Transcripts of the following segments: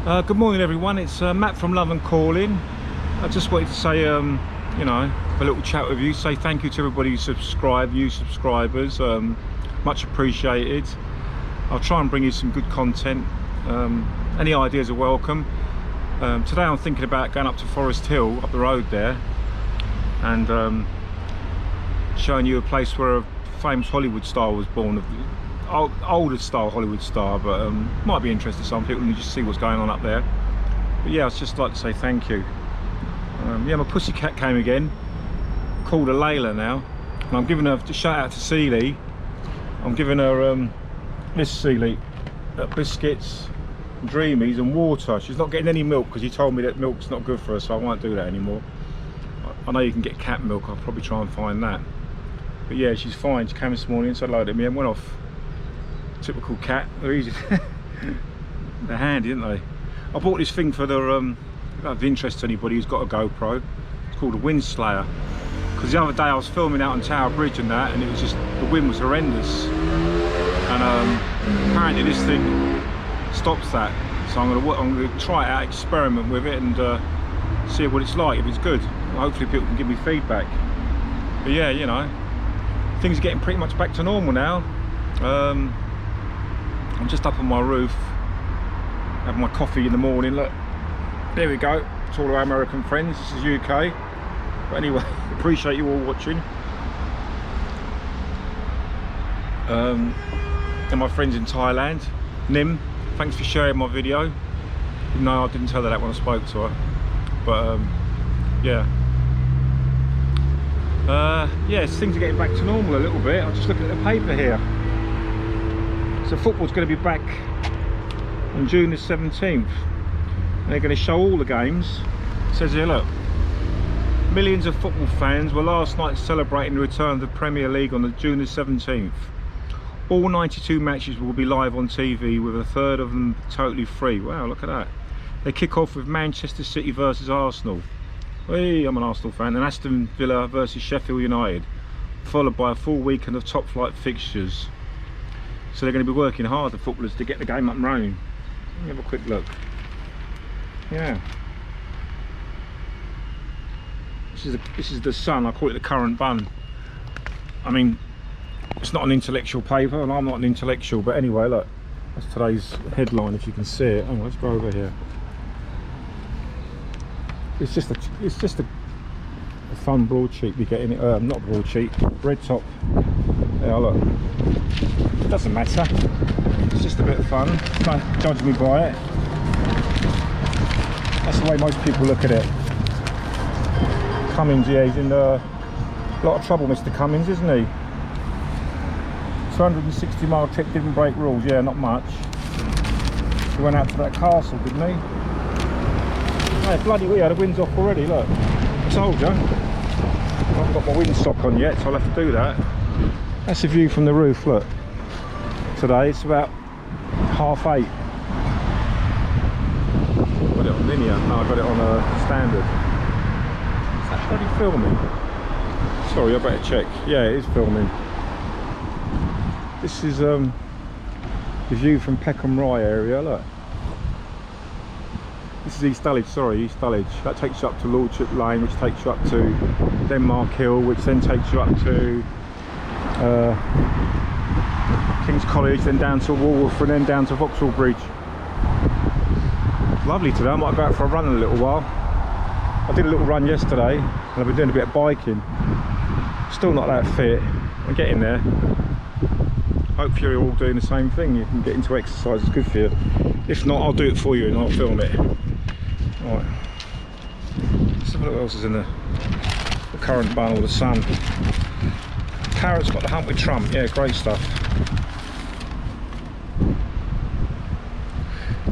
Good morning everyone, it's Matt from Love and Calling. I just wanted to say, you know, a little chat with you, say thank you to everybody who subscribed, you subscribers, much appreciated. I'll try and bring you some good content. Any ideas are welcome. Today I'm thinking about going up to Forest Hill, up the road there, and showing you a place where a famous Hollywood star was born. Older style Hollywood star, but might be interesting to some people and just see what's going on up there. But yeah, I'd just like to say thank you. Yeah, my pussycat came again, called her Layla now, and I'm giving her a shout out to Sealy. I'm giving her this Sealy biscuits, dreamies and water. She's not getting any milk because you told me that milk's not good for her, so I won't do that anymore. I know you can get cat milk, I'll probably try and find that. But yeah, she's fine. She came this morning, said hello to me and went off. Typical cat. They're easy. They're handy, aren't they? I bought this thing for the of interest to anybody who's got a GoPro. It's called a wind slayer, because the other day I was filming out on Tower Bridge and that, and it was just, the wind was horrendous, and apparently this thing stops that. So I'm gonna try it out, experiment with it, and see what it's like. If it's good, hopefully people can give me feedback. But yeah, you know, things are getting pretty much back to normal now. I'm just up on my roof, having my coffee in the morning. Look, there we go. To all of our American friends, this is UK. But anyway, appreciate you all watching. And my friends in Thailand, Nim, thanks for sharing my video. No, I didn't tell her that when I spoke to her. But yeah. Yes, things are getting back to normal a little bit. I'm just looking at the paper here. So football's going to be back on June the 17th. And they're going to show all the games. It says here, look, millions of football fans were last night celebrating the return of the Premier League on June the 17th. All 92 matches will be live on TV, with a third of them totally free. Wow, look at that. They kick off with Manchester City versus Arsenal. Hey, I'm an Arsenal fan. And Aston Villa versus Sheffield United, followed by a full weekend of top flight fixtures. So they're going to be working hard, the footballers, to get the game up and running. Let me have a quick look. Yeah. This is the Sun. I call it the current bun. I mean, it's not an intellectual paper, and I'm not an intellectual, but anyway, look, that's today's headline. If you can see it. Oh, let's go over here. It's just a fun broadsheet we get in it. Not broadsheet, red top. Yeah, look. It doesn't matter. It's just a bit of fun. Don't judge me by it. That's the way most people look at it. Cummins, yeah, he's in a lot of trouble, Mr. Cummins, isn't he? 260-mile trip, didn't break rules. Yeah, not much. He went out to that castle, didn't he? Hey, bloody hell, the wind's off already, look. I told you. I haven't got my windsock on yet, so I'll have to do that. That's the view from the roof, look. Today, it's about 8:30. Got it on linear, no, I got it on standard. Is that bloody filming? Sorry, I better check. Yeah, it is filming. This is the view from Peckham Rye area, look. This is East Dulwich, sorry, East Dulwich. That takes you up to Lordship Lane, which takes you up to Denmark Hill, which then takes you up to King's College, then down to Walworth, and then down to Vauxhall Bridge. Lovely today. I might go out for a run in a little while. I did a little run yesterday, and I've been doing a bit of biking. Still not that fit. I'm getting there. Hopefully you're all doing the same thing. You can get into exercise, it's good for you. If not, I'll do it for you and I'll film it. Right. Let's have a look what else is in the current bun or the Sun. Parrots got the hump with Trump. Yeah, great stuff.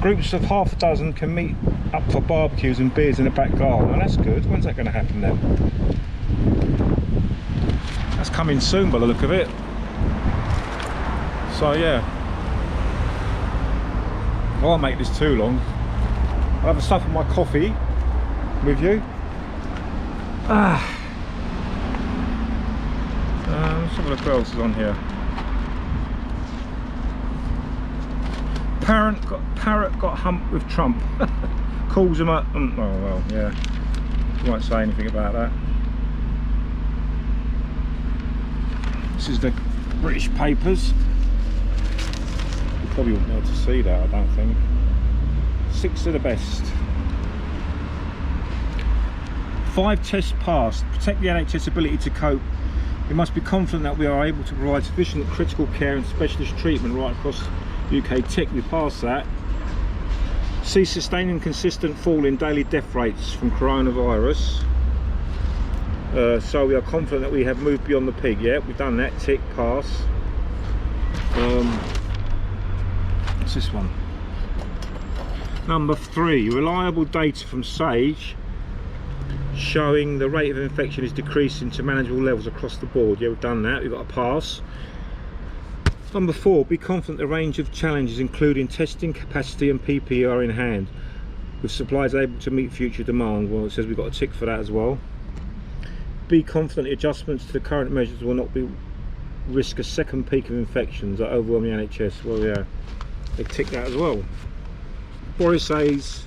Groups of half a dozen can meet up for barbecues and beers in the back garden. Oh, that's good. When's that going to happen then? That's coming soon by the look of it. So yeah, I won't make this too long. I'll have a sup of my coffee with you. Let's have a look what else is on here. Parrot got humped with Trump. Calls him up. Oh well, yeah. Won't say anything about that. This is the British papers. You probably wouldn't be able to see that, I don't think. 6 of the best. 5 tests passed. Protect the NHS ability to cope. We must be confident that we are able to provide sufficient critical care and specialist treatment right across UK. Tick, we passed that. See sustained and consistent fall in daily death rates from coronavirus. So we are confident that we have moved beyond the peak. Yeah, we've done that. Tick, pass. What's this one? Number 3, reliable data from SAGE showing the rate of infection is decreasing to manageable levels across the board. Yeah, we've done that. We've got a pass. Number 4, be confident the range of challenges including testing capacity and PPE are in hand, with supplies able to meet future demand. Well, it says we've got a tick for that as well. Be confident the adjustments to the current measures will not risk a second peak of infections that overwhelm the NHS. Well, yeah, they tick that as well. Boris says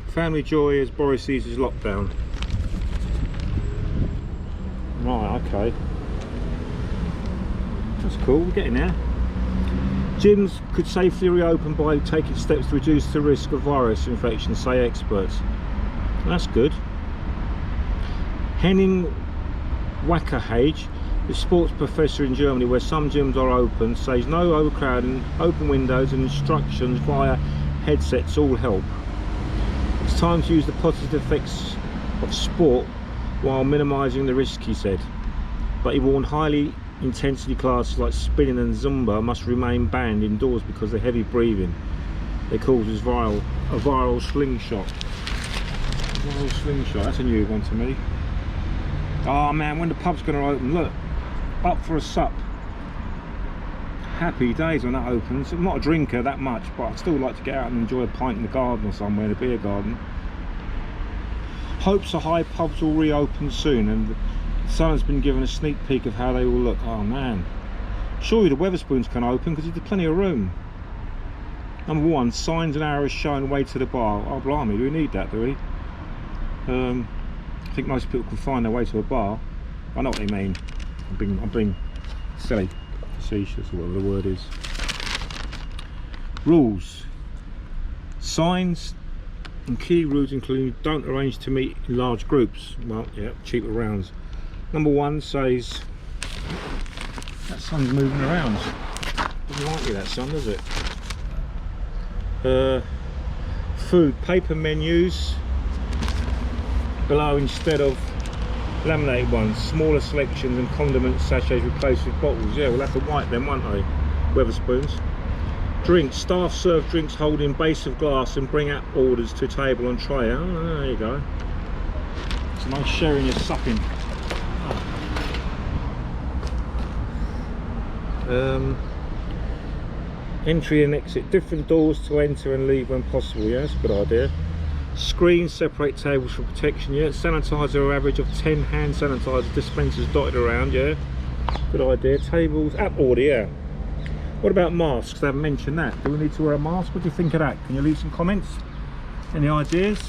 family joy as Boris eases lockdown. Right, okay. That's cool, we're getting there. Gyms could safely reopen by taking steps to reduce the risk of virus infection, say experts. That's good. Henning Wackerhage, the sports professor in Germany, where some gyms are open, says no overcrowding, open windows and instructions via headsets all help. It's time to use the positive effects of sport while minimising the risk, he said. But he warned highly intensity classes like spinning and Zumba must remain banned indoors because of heavy breathing. They call this a viral slingshot. Viral slingshot, that's a new one to me. Oh man, when the pub's going to open, look, up for a sup. Happy days when that opens. I'm not a drinker that much, but I'd still like to get out and enjoy a pint in the garden or somewhere, in a beer garden. Hopes are high, pubs will reopen soon, and the Sun has been given a sneak peek of how they will look. Oh man, surely the Wetherspoons can open because there's plenty of room. Number 1, signs and arrows showing way to the bar. Oh blimey, do we need that, do we? I think most people can find their way to a bar. I know what they mean. I'm being silly, facetious, or whatever the word is. Rules. Signs and key rules include don't arrange to meet in large groups. Well, yeah, cheaper rounds. Number 1 says that sun's moving around. Doesn't like me, that sun, does it? Food, paper menus below instead of laminated ones. Smaller selections and condiment sachets replaced with bottles. Yeah, we'll have to wipe them, won't they? Wetherspoons. Drinks, staff serve drinks holding base of glass and bring out orders to table and tray. Oh, there you go. It's a nice sharing your supping. Entry and exit, different doors to enter and leave when possible. Yeah, that's a good idea. Screens separate tables for protection. Yeah, sanitizer, average of 10 hand sanitizer dispensers dotted around. Yeah, good idea. Tables, app order. Yeah. What about masks? They haven't mentioned that. Do we need to wear a mask? What do you think of that? Can you leave some comments? Any ideas?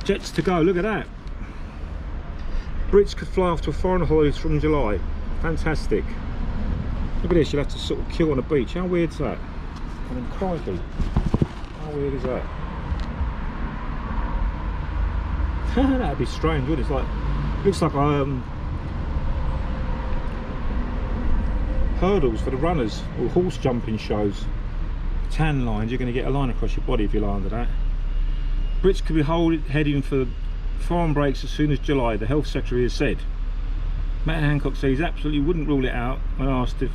Jets to go, look at that. Brits could fly off to a foreign holidays from July. Fantastic. Look at this, you'll have to sort of queue on a beach. How weird is that? I mean, crikey. How weird is that? That'd be strange, wouldn't it? It's like, looks like hurdles for the runners, or horse jumping shows. Tan lines, you're going to get a line across your body if you lie under that. Brits could be heading for foreign breaks as soon as July, the Health Secretary has said. Matt Hancock says he absolutely wouldn't rule it out when asked if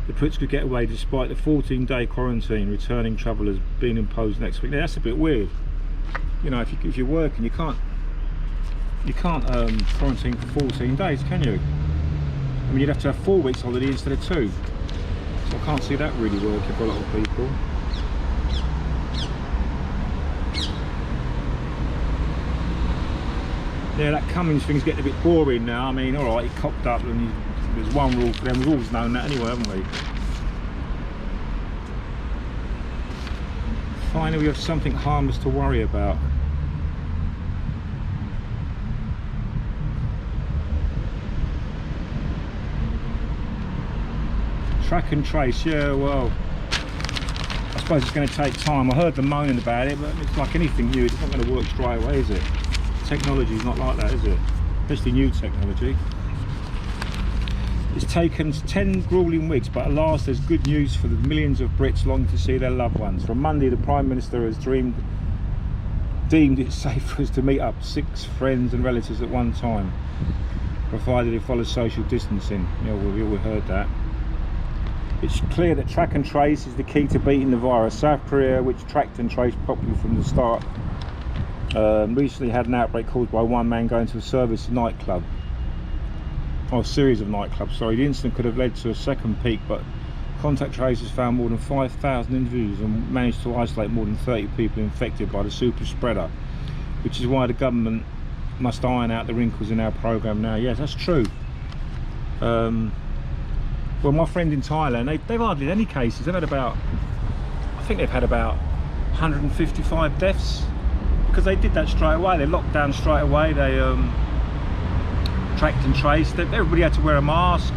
the Brits could get away despite the 14-day quarantine returning travellers being imposed next week. Now that's a bit weird. You know, if you're working, you can't quarantine for 14 days, can you? I mean, you'd have to have 4 weeks holiday instead of 2. So I can't see that really working for a lot of people. Yeah, that Cummings thing's getting a bit boring now. I mean, alright, he cocked up and there's one rule for them. We've always known that anyway, haven't we? Finally we have something harmless to worry about. Track and trace, yeah, well, I suppose it's going to take time. I heard them moaning about it, but it's like anything new, it's not going to work straight away, is it? Technology is not like that, is it? Especially new technology. It's taken 10 grueling weeks, but at last there's good news for the millions of Brits longing to see their loved ones. From Monday, the Prime Minister has deemed it safe for us to meet up 6 friends and relatives at one time, provided they follow social distancing. You know, we all heard that. It's clear that track and trace is the key to beating the virus. South Korea, which tracked and traced properly from the start, recently had an outbreak caused by one man going to a service nightclub. A series of nightclubs, sorry. The incident could have led to a second peak, but contact tracers found more than 5,000 individuals and managed to isolate more than 30 people infected by the super spreader, which is why the government must iron out the wrinkles in our program now. Yes, that's true. Well, my friend in Thailand, they've hardly had any cases. They've had about, I think they've had about 155 deaths, because they did that straight away. They locked down straight away. They tracked and traced. Everybody had to wear a mask.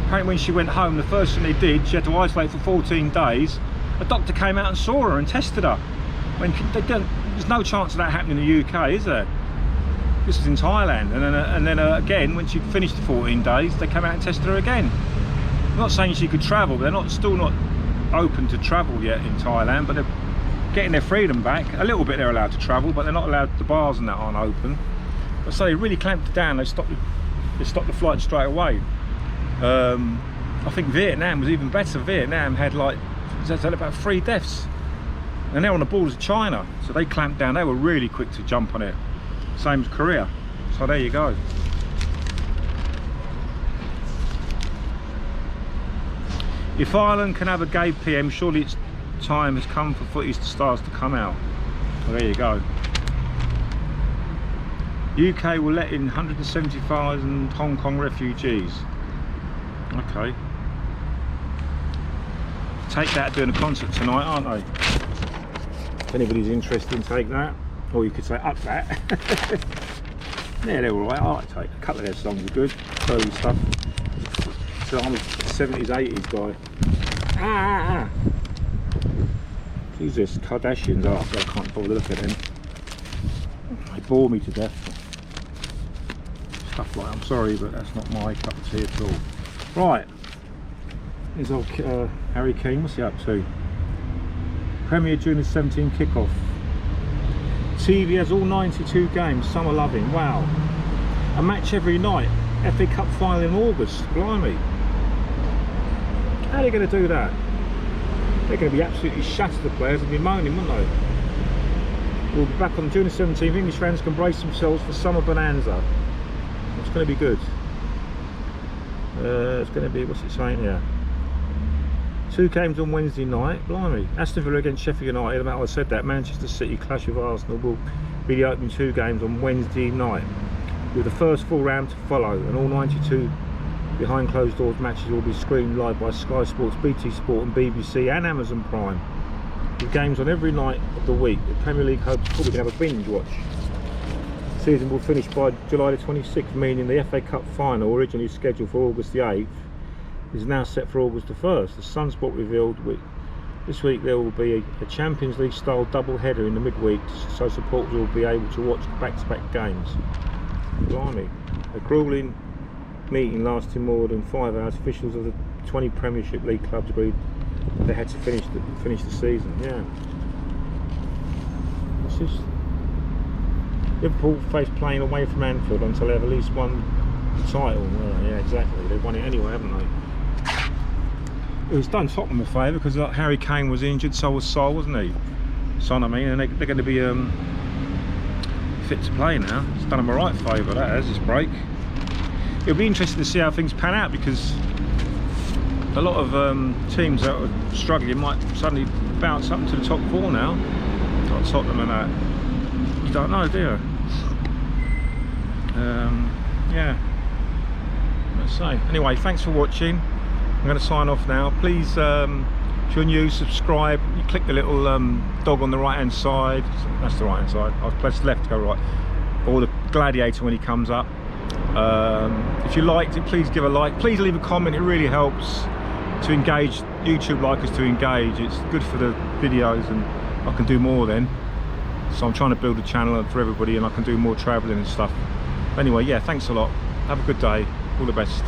Apparently when she went home, the first thing they did, she had to isolate for 14 days. A doctor came out and saw her and tested her. I mean, there's no chance of that happening in the UK, is there? This was in Thailand. And then again, when she finished the 14 days, they came out and tested her again. I'm not saying she could travel, but they're still not open to travel yet in Thailand, but they're getting their freedom back. A little bit they're allowed to travel, but they're not allowed, the bars and that aren't open. But so they really clamped it down. They stopped the flight straight away. I think Vietnam was even better. Vietnam had about 3 deaths, and they're on the borders of China, so they clamped down. They were really quick to jump on it. Same as Korea. So there you go. If Ireland can have a gay PM, surely its time has come for Footy Stars to come out. Well, there you go. UK will let in 170,000 Hong Kong refugees. Okay. Take that doing a concert tonight, aren't they? If anybody's interested, take that. Or you could say up that. Yeah, they're alright. I like to take a couple of their songs are good. Early stuff. So I'm a 70s, 80s guy. Who's this? Kardashians. Oh, I can't bother to look at them. They bore me to death. Stuff like, I'm sorry, but that's not my cup of tea at all. Right. Here's old Harry Kane. What's he up to? Premier June 17 kickoff. TV has all 92 games. Some are loving. Wow. A match every night. FA Cup final in August. Blimey. How are they going to do that? They're going to be absolutely shattered, the players, and be moaning, won't they? We'll be back on June the 17th. English fans can brace themselves for summer bonanza. It's going to be good. It's going to be, what's it saying here? 2 games on Wednesday night. Blimey. Aston Villa against Sheffield United. I said that. Manchester City clash with Arsenal will be the opening 2 games on Wednesday night, with the first full round to follow, and all 92 behind closed doors matches will be screened live by Sky Sports, BT Sport and BBC and Amazon Prime, with games on every night of the week. The Premier League hopes we can have a binge watch. The season will finish by July the 26th, meaning the FA Cup final, originally scheduled for August the 8th, is now set for August the 1st. The Sunspot revealed this week there will be a Champions League style double header in the midweek, so supporters will be able to watch back-to-back games. Blimey. A grueling meeting lasting more than 5 hours. Officials of the 20 Premiership League clubs agreed they had to finish the season. Yeah. What's this? Liverpool face playing away from Anfield until they have at least one title. Well, yeah, exactly. They've won it anyway, haven't they? It was done Tottenham a favour because Harry Kane was injured, so was Sol, wasn't he? So I mean, and they're going to be fit to play now. It's done them a right favour, that has, this break. It'll be interesting to see how things pan out, because a lot of teams that are struggling might suddenly bounce up into the top 4 now. Like Tottenham and that. You don't know, do you? Yeah. Let's say. Anyway, thanks for watching. I'm going to sign off now. Please, if If you're new, subscribe. You click the little dog on the right hand side. That's the right hand side. I've pressed left to go right. Or the gladiator when he comes up. If you liked it, please give a like. Please leave a comment. It really helps to engage. YouTube like us to engage. It's good for the videos, and I can do more then. So I'm trying to build a channel for everybody, and I can do more traveling and stuff. Anyway, yeah, thanks a lot. Have a good day. All the best.